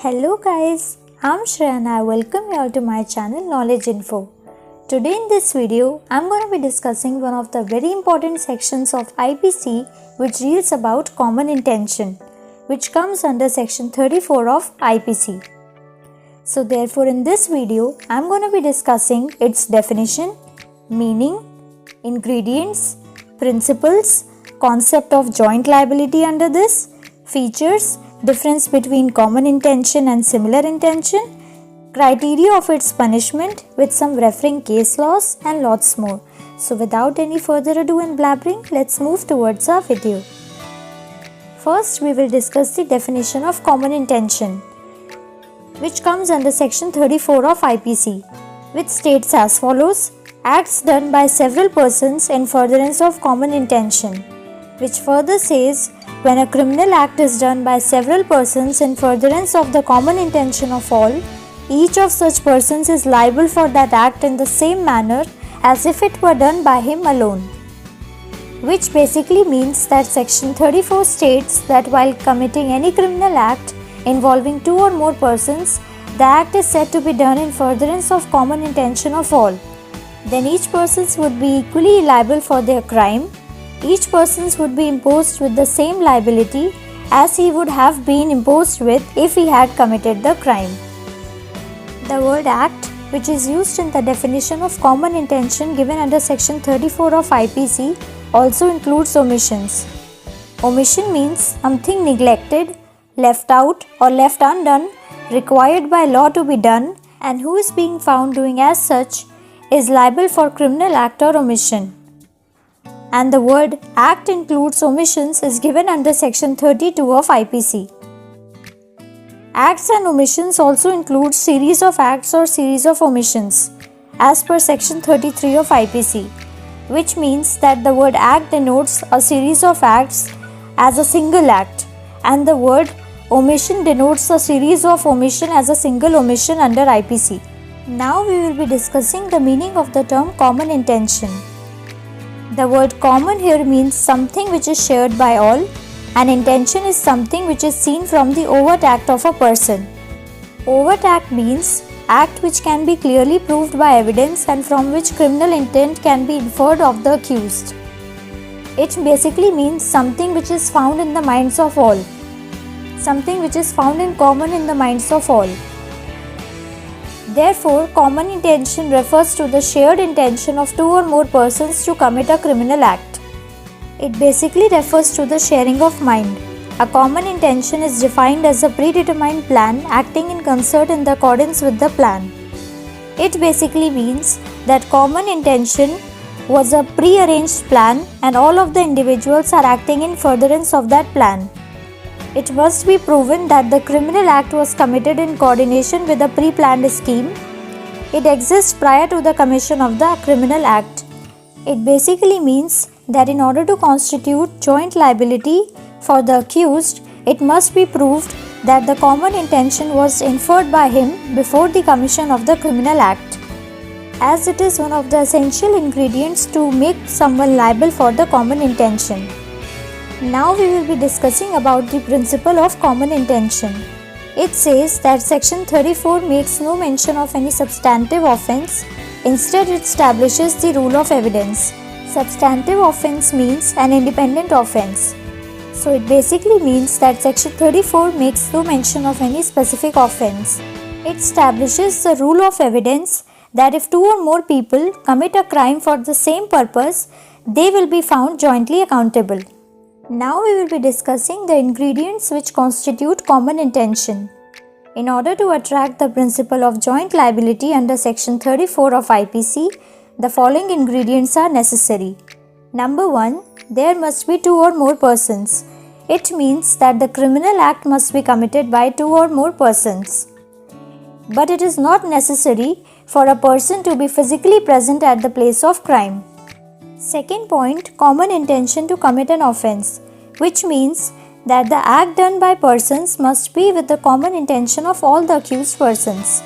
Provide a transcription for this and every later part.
Hello guys, I'm Shreya and I welcome you all to my channel Knowledge Info. Today in this video, I'm going to be discussing one of the very important sections of IPC which deals about common intention, which comes under section 34 of IPC. So therefore in this video, I'm going to be discussing its definition, meaning, ingredients, principles, concept of joint liability under this, features, difference between common intention and similar intention, criteria of its punishment with some referring case laws and lots more. So without any further ado and blabbering, let's move towards our video. First, we will discuss the definition of common intention, which comes under section 34 of IPC, which states as follows: acts done by several persons in furtherance of common intention, which further says when a criminal act is done by several persons in furtherance of the common intention of all, each of such persons is liable for that act in the same manner as if it were done by him alone. Which basically means that section 34 states that while committing any criminal act involving two or more persons, the act is said to be done in furtherance of common intention of all. Then each person would be equally liable for their crime. Each person would be imposed with the same liability as he would have been imposed with if he had committed the crime. The word act, which is used in the definition of common intention given under section 34 of IPC, also includes omissions. Omission means something neglected, left out or left undone, required by law to be done, and who is being found doing as such is liable for criminal act or omission. And the word act includes omissions is given under section 32 of IPC. Acts and omissions also include series of acts or series of omissions as per section 33 of IPC, which means that the word act denotes a series of acts as a single act, and the word omission denotes a series of omission as a single omission under IPC. Now we will be discussing the meaning of the term common intention. The word common here means something which is shared by all, and intention is something which is seen from the overt act of a person. Overt act means act which can be clearly proved by evidence and from which criminal intent can be inferred of the accused. It basically means something which is found in the minds of all, something which is found in common in the minds of all. Therefore, common intention refers to the shared intention of two or more persons to commit a criminal act. It basically refers to the sharing of mind. A common intention is defined as a predetermined plan acting in concert in accordance with the plan. It basically means that common intention was a pre-arranged plan and all of the individuals are acting in furtherance of that plan. It must be proven that the criminal act was committed in coordination with a pre-planned scheme. It exists prior to the commission of the criminal act. It basically means that in order to constitute joint liability for the accused, it must be proved that the common intention was inferred by him before the commission of the criminal act, as it is one of the essential ingredients to make someone liable for the common intention. Now we will be discussing about the principle of common intention. It says that section 34 makes no mention of any substantive offence. Instead, it establishes the rule of evidence. Substantive offence means an independent offence. So it basically means that section 34 makes no mention of any specific offence. It establishes the rule of evidence that if two or more people commit a crime for the same purpose, they will be found jointly accountable. Now we will be discussing the ingredients which constitute common intention. In order to attract the principle of joint liability under section 34 of IPC, the following ingredients are necessary. Number 1, there must be two or more persons. It means that the criminal act must be committed by two or more persons. But it is not necessary for a person to be physically present at the place of crime. Second point, common intention to commit an offence, which means that the act done by persons must be with the common intention of all the accused persons.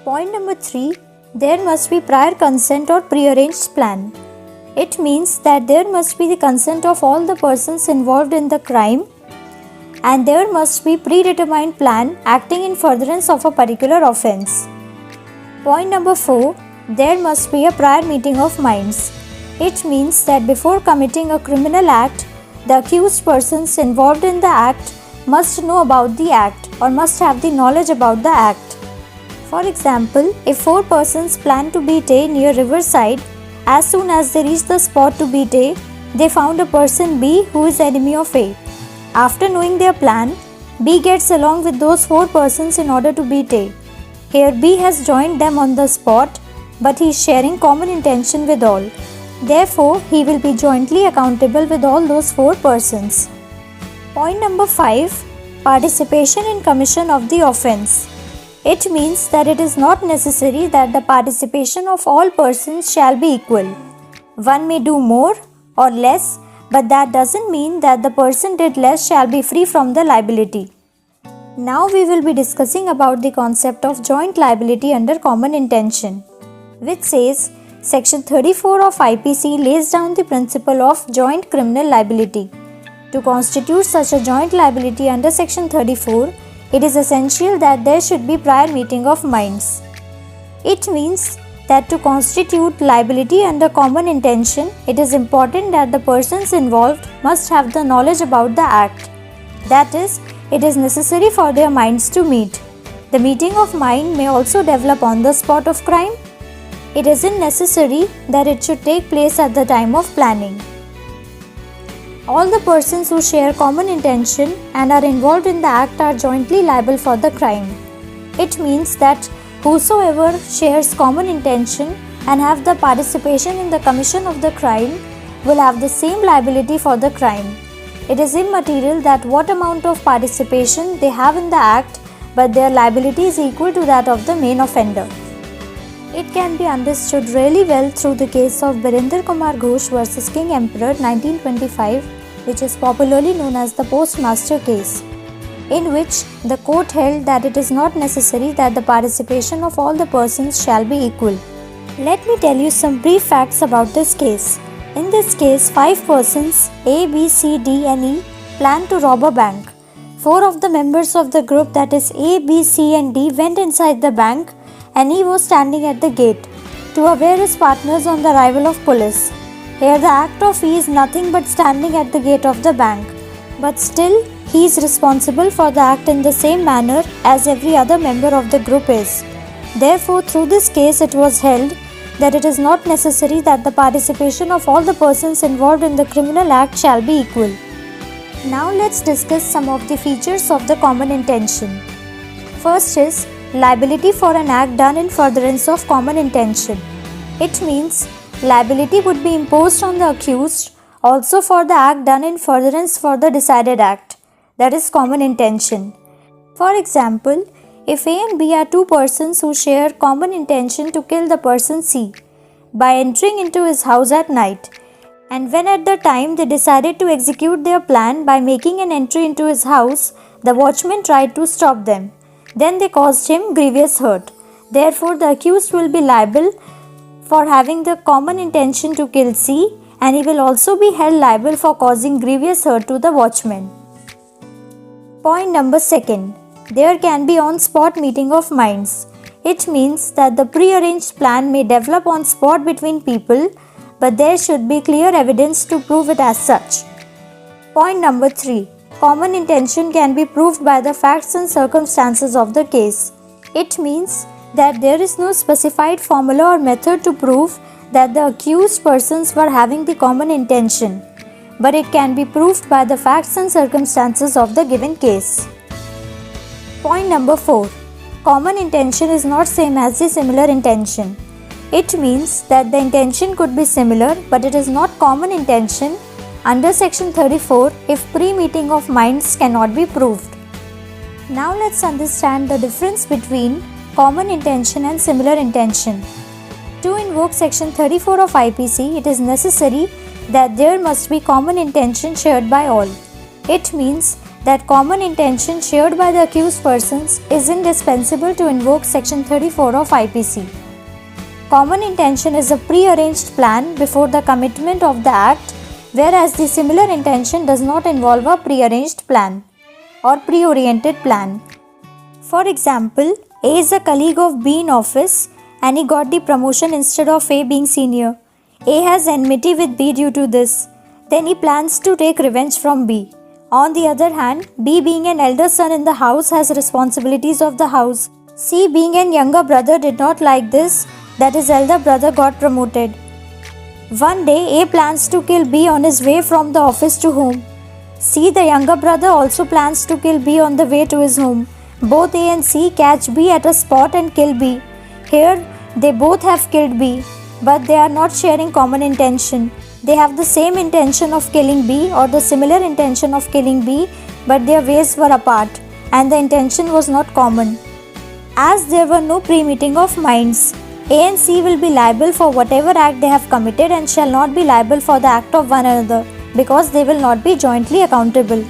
Point number 3, there must be prior consent or prearranged plan. It means that there must be the consent of all the persons involved in the crime and there must be predetermined plan acting in furtherance of a particular offense. Point number 4. There must be a prior meeting of minds. It means that before committing a criminal act, the accused persons involved in the act must know about the act or must have the knowledge about the act. For example, if 4 persons plan to beat A near riverside, as soon as they reach the spot to beat A, they found a person B who is enemy of A. After knowing their plan, B gets along with those 4 persons in order to beat A. Here B has joined them on the spot, but he is sharing common intention with all. Therefore, he will be jointly accountable with all those 4 persons. Point number 5. Participation in commission of the offence. It means that it is not necessary that the participation of all persons shall be equal. One may do more or less, but that doesn't mean that the person did less shall be free from the liability. Now we will be discussing about the concept of joint liability under common intention, which says Section 34 of IPC lays down the principle of joint criminal liability. To constitute such a joint liability under Section 34, it is essential that there should be prior meeting of minds. It means that to constitute liability under common intention, it is important that the persons involved must have the knowledge about the act. That is, it is necessary for their minds to meet. The meeting of mind may also develop on the spot of crime. It isn't necessary that it should take place at the time of planning. All the persons who share common intention and are involved in the act are jointly liable for the crime. It means that whosoever shares common intention and have the participation in the commission of the crime will have the same liability for the crime. It is immaterial that what amount of participation they have in the act, but their liability is equal to that of the main offender. It can be understood really well through the case of Birinder Kumar Ghosh vs. King Emperor 1925, which is popularly known as the Postmaster case, in which the court held that it is not necessary that the participation of all the persons shall be equal. Let me tell you some brief facts about this case. In this case, 5 persons A, B, C, D and E planned to rob a bank. 4 of the members of the group, that is A, B, C and D, went inside the bank and he was standing at the gate to aware his partners on the arrival of police. Here the act of E is nothing but standing at the gate of the bank, but still he is responsible for the act in the same manner as every other member of the group is. Therefore, through this case it was held that it is not necessary that the participation of all the persons involved in the criminal act shall be equal. Now let's discuss some of the features of the common intention. First is liability for an act done in furtherance of common intention. It means liability would be imposed on the accused also for the act done in furtherance for the decided act, that is common intention. For example, if A and B are 2 persons who share common intention to kill the person C by entering into his house at night, and when at the time they decided to execute their plan by making an entry into his house, the watchman tried to stop them. Then they caused him grievous hurt. Therefore, the accused will be liable for having the common intention to kill C, and he will also be held liable for causing grievous hurt to the watchman. Point number 2. There can be on-spot meeting of minds. It means that the pre-arranged plan may develop on spot between people, but there should be clear evidence to prove it as such. Point number 3. Common intention can be proved by the facts and circumstances of the case. It means that there is no specified formula or method to prove that the accused persons were having the common intention, but it can be proved by the facts and circumstances of the given case. Point number 4. Common intention is not same as the similar intention. It means that the intention could be similar, but it is not common intention under Section 34 if pre-meeting of minds cannot be proved. Now let's understand the difference between common intention and similar intention. To invoke Section 34 of IPC, it is necessary that there must be common intention shared by all. It means that common intention shared by the accused persons is indispensable to invoke Section 34 of IPC. Common intention is a pre-arranged plan before the commitment of the act, whereas the similar intention does not involve a pre-arranged plan. or pre-oriented plan. For example, A is a colleague of B in office and he got the promotion instead of A being senior. A has enmity with B due to this. Then he plans to take revenge from B. On the other hand, B being an elder son in the house has responsibilities of the house. C being an younger brother did not like this, that his elder brother got promoted. One day, A plans to kill B on his way from the office to home. C, the younger brother, also plans to kill B on the way to his home. Both A and C catch B at a spot and kill B. Here, they both have killed B, but they are not sharing common intention. They have the same intention of killing B or the similar intention of killing B, but their ways were apart and the intention was not common. As there were no pre-meeting of minds, A and C will be liable for whatever act they have committed and shall not be liable for the act of one another because they will not be jointly accountable.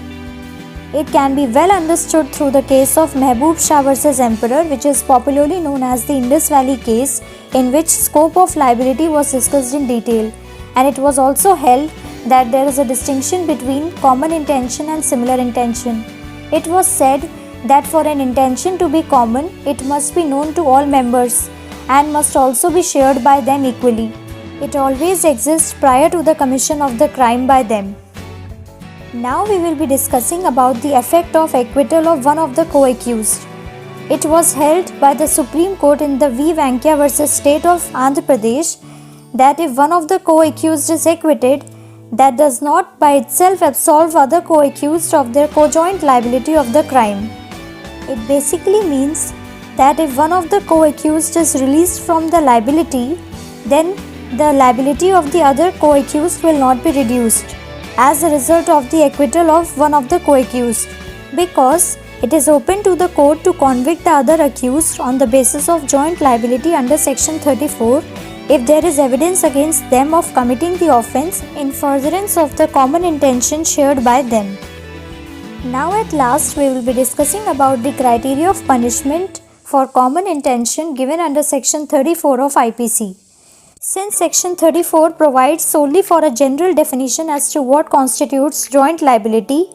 It can be well understood through the case of Mehboob Shah vs. Emperor, which is popularly known as the Indus Valley case, in which scope of liability was discussed in detail, and it was also held that there is a distinction between common intention and similar intention. It was said that for an intention to be common, it must be known to all members and must also be shared by them equally. It always exists prior to the commission of the crime by them. Now we will be discussing about the effect of acquittal of one of the co-accused. It was held by the Supreme Court in the V. Venkaiah vs. State of Andhra Pradesh that if one of the co-accused is acquitted, that does not by itself absolve other co-accused of their co-joint liability of the crime. It basically means that if one of the co-accused is released from the liability, then the liability of the other co-accused will not be reduced as a result of the acquittal of one of the co-accused, because it is open to the court to convict the other accused on the basis of joint liability under section 34 if there is evidence against them of committing the offence in furtherance of the common intention shared by them. Now at last we will be discussing about the criteria of punishment for common intention given under section 34 of IPC. Since section 34 provides solely for a general definition as to what constitutes joint liability,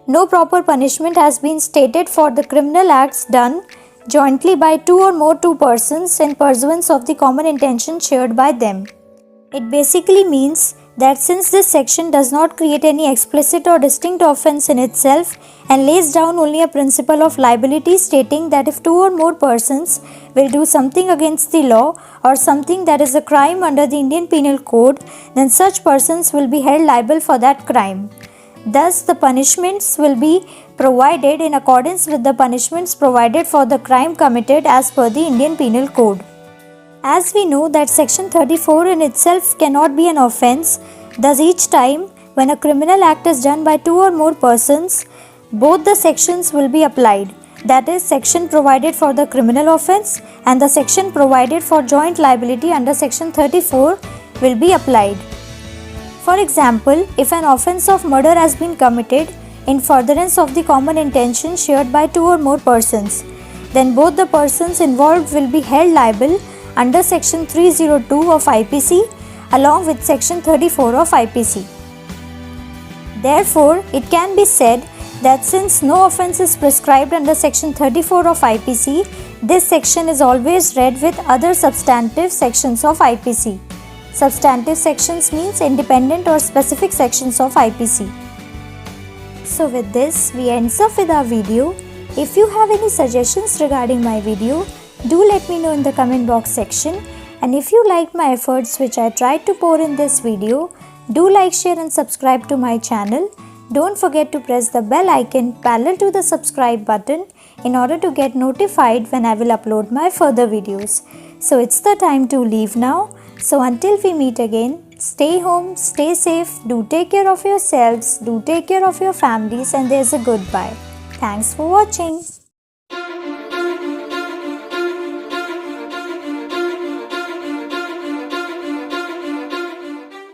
no proper punishment has been stated for the criminal acts done jointly by two or more persons in pursuance of the common intention shared by them. It basically means that since this section does not create any explicit or distinct offence in itself and lays down only a principle of liability stating that if two or more persons will do something against the law or something that is a crime under the Indian Penal Code, then such persons will be held liable for that crime. Thus, the punishments will be provided in accordance with the punishments provided for the crime committed as per the Indian Penal Code. As we know that section 34 in itself cannot be an offence, thus each time when a criminal act is done by two or more persons, both the sections will be applied. That is, section provided for the criminal offence and the section provided for joint liability under section 34 will be applied. For example, if an offence of murder has been committed in furtherance of the common intention shared by two or more persons, then both the persons involved will be held liable under section 302 of IPC along with section 34 of IPC. Therefore, it can be said that since no offence is prescribed under section 34 of IPC, this section is always read with other substantive sections of IPC. Substantive sections means independent or specific sections of IPC. So with this, we ends up with our video. If you have any suggestions regarding my video, do let me know in the comment box section, and if you liked my efforts which I tried to pour in this video, do like, share and subscribe to my channel. Don't forget to press the bell icon parallel to the subscribe button in order to get notified when I will upload my further videos. So it's the time to leave now. So until we meet again, stay home, stay safe, do take care of yourselves, do take care of your families, and there's a goodbye. Thanks for watching.